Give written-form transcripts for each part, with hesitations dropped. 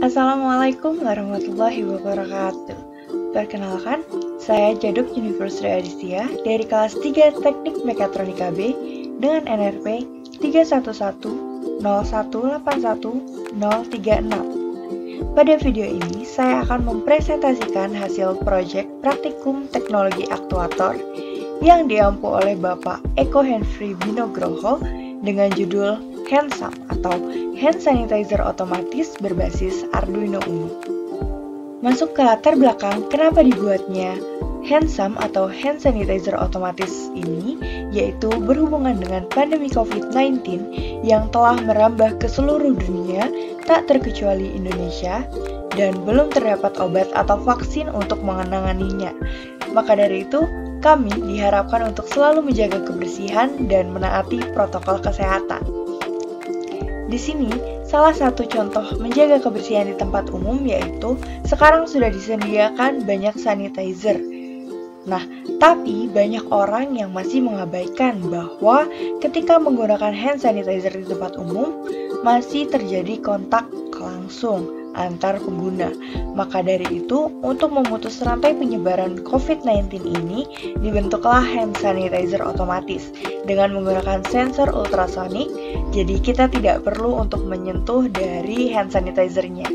Assalamualaikum warahmatullahi wabarakatuh. Perkenalkan, saya Jaduk University Aditya dari kelas 3 Teknik Mekatronika B dengan NRP 31101810336. Pada video ini, saya akan mempresentasikan hasil proyek praktikum teknologi aktuator yang diampu oleh Bapak Eko Henry Binogroho dengan judul Handsome atau Hand Sanitizer Otomatis berbasis Arduino Uno. Masuk ke latar belakang kenapa dibuatnya Handsome atau Hand Sanitizer Otomatis ini, yaitu berhubungan dengan pandemi COVID-19 yang telah merambah ke seluruh dunia, tak terkecuali Indonesia, dan belum terdapat obat atau vaksin untuk menanganinya. Maka dari itu, kami diharapkan untuk selalu menjaga kebersihan dan menaati protokol kesehatan. Di sini, salah satu contoh menjaga kebersihan di tempat umum yaitu sekarang sudah disediakan banyak sanitizer. Nah, tapi banyak orang yang masih mengabaikan bahwa ketika menggunakan hand sanitizer di tempat umum, masih terjadi kontak langsung antar pengguna. Maka dari itu, untuk memutus rantai penyebaran COVID-19 ini, dibentuklah hand sanitizer otomatis dengan menggunakan sensor ultrasonik. Jadi kita tidak perlu untuk menyentuh dari hand sanitizer-nya,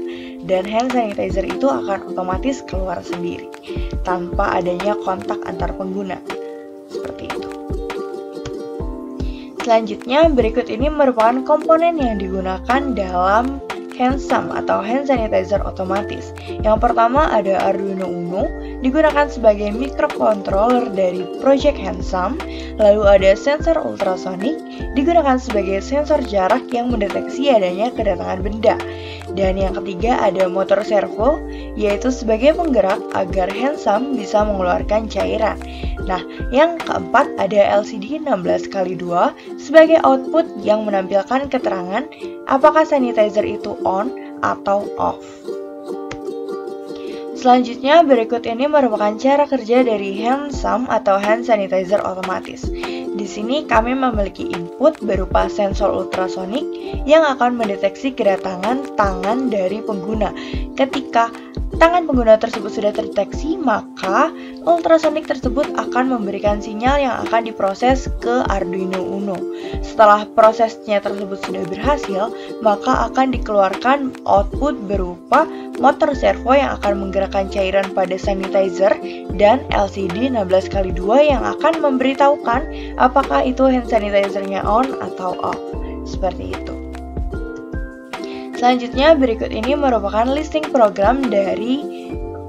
dan hand sanitizer itu akan otomatis keluar sendiri tanpa adanya kontak antar pengguna. Seperti itu. Selanjutnya, berikut ini merupakan komponen yang digunakan dalam Handsome atau Hand Sanitizer Otomatis. Yang pertama ada Arduino Uno, digunakan sebagai microcontroller dari Project Handsome. Lalu ada sensor ultrasonik, digunakan sebagai sensor jarak yang mendeteksi adanya kedatangan benda. Dan yang ketiga ada motor servo, yaitu sebagai penggerak agar Handsome bisa mengeluarkan cairan. Nah, yang keempat ada LCD 16x2 sebagai output yang menampilkan keterangan apakah sanitizer itu on atau off. Selanjutnya, berikut ini merupakan cara kerja dari Handsome atau Hand Sanitizer Otomatis. Di sini kami memiliki input berupa sensor ultrasonik yang akan mendeteksi kedatangan tangan dari pengguna. Ketika tangan pengguna tersebut sudah terdeteksi, maka ultrasonik tersebut akan memberikan sinyal yang akan diproses ke Arduino Uno. Setelah prosesnya tersebut sudah berhasil, maka akan dikeluarkan output berupa motor servo yang akan menggerakkan cairan pada sanitizer dan LCD 16x2 yang akan memberitahukan apakah itu hand sanitizer-nya on atau off. Seperti itu. Selanjutnya, berikut ini merupakan listing program dari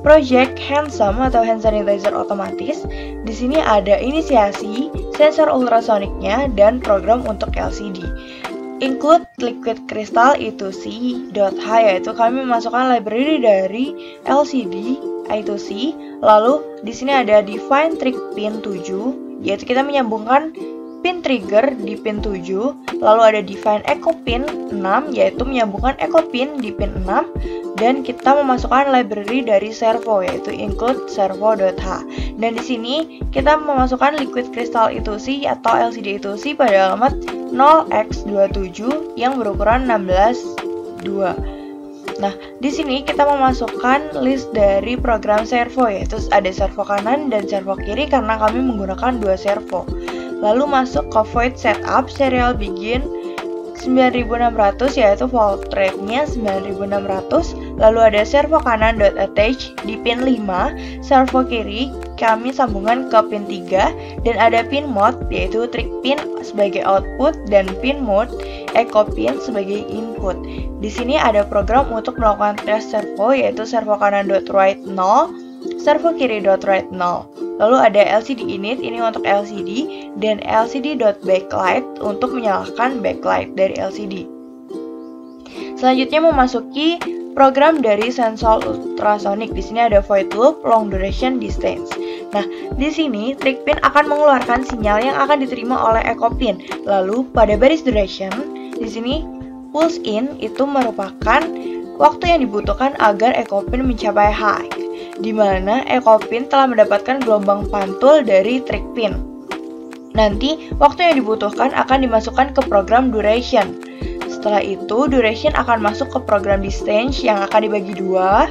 Project Handsome atau Hand Sanitizer Otomatis. Di sini ada inisiasi, sensor ultrasoniknya, dan program untuk LCD. Include liquid crystal I2C.H, yaitu kami memasukkan library dari LCD I2C. Lalu di sini ada define trick pin 7, yaitu kita menyambungkan pin trigger di pin 7, lalu ada define echo pin 6, yaitu menyambungkan echo pin di pin 6, dan kita memasukkan library dari servo, yaitu include servo.h. Dan di sini kita memasukkan liquid crystal I2C atau LCD I2C pada alamat 0x27 yang berukuran 16:2. Nah, di sini kita memasukkan list dari program servo, yaitu ada servo kanan dan servo kiri karena kami menggunakan dua servo. Lalu masuk ke void setup serial begin 9600, yaitu volt rate-nya 9600. Lalu ada servo kanan .attach di pin 5, servo kiri kami sambungan ke pin 3, dan ada pin mode yaitu trick pin sebagai output dan pin mode echo pin sebagai input. Di sini ada program untuk melakukan tes servo, yaitu servo kanan .write 0, servo kiri .write 0. Lalu ada LCD init, ini untuk LCD, dan LCD.backlight untuk menyalakan backlight dari LCD. Selanjutnya memasuki program dari sensor ultrasonik. Di sini ada void loop, long duration, distance. Nah, di sini trick pin akan mengeluarkan sinyal yang akan diterima oleh echo pin. Lalu pada baris duration, di sini pulse in itu merupakan waktu yang dibutuhkan agar echo pin mencapai high, di mana echo pin telah mendapatkan gelombang pantul dari trick pin. Nanti, waktu yang dibutuhkan akan dimasukkan ke program duration. Setelah itu, duration akan masuk ke program distance yang akan dibagi dua.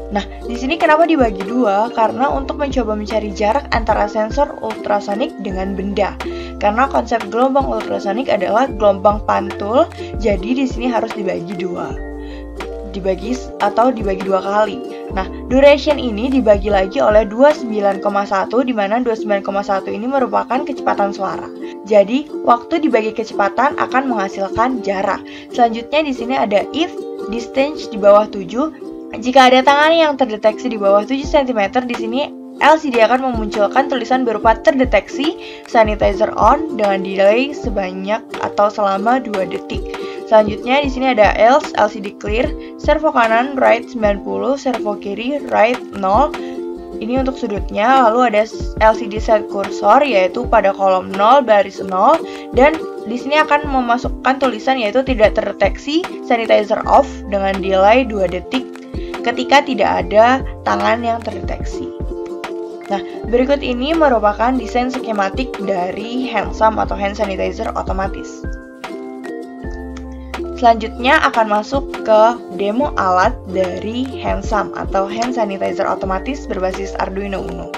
Nah, di sini kenapa dibagi dua? Karena untuk mencoba mencari jarak antara sensor ultrasonik dengan benda. Karena konsep gelombang ultrasonik adalah gelombang pantul, jadi di sini harus dibagi dua. Dibagi dua kali. Nah, duration ini dibagi lagi oleh 29,1, di mana 29,1 ini merupakan kecepatan suara. Jadi, waktu dibagi kecepatan akan menghasilkan jarak. Selanjutnya di sini ada if distance di bawah 7. Jika ada tangan yang terdeteksi di bawah 7 cm, di sini LCD akan memunculkan tulisan berupa terdeteksi sanitizer on dengan delay sebanyak atau selama 2 detik. Selanjutnya di sini ada else LCD clear, servo kanan right 90, servo kiri right 0. Ini untuk sudutnya. Lalu ada LCD set cursor yaitu pada kolom 0 baris 0, dan di sini akan memasukkan tulisan yaitu tidak terdeteksi sanitizer off dengan delay 2 detik ketika tidak ada tangan yang terdeteksi. Nah, berikut ini merupakan desain skematik dari Handsome atau hand sanitizer otomatis. Selanjutnya akan masuk ke demo alat dari Handsome atau hand sanitizer otomatis berbasis Arduino Uno.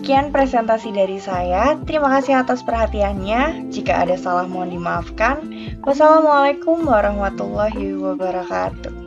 Sekian presentasi dari saya. Terima kasih atas perhatiannya. Jika ada salah mohon dimaafkan. Wassalamualaikum warahmatullahi wabarakatuh.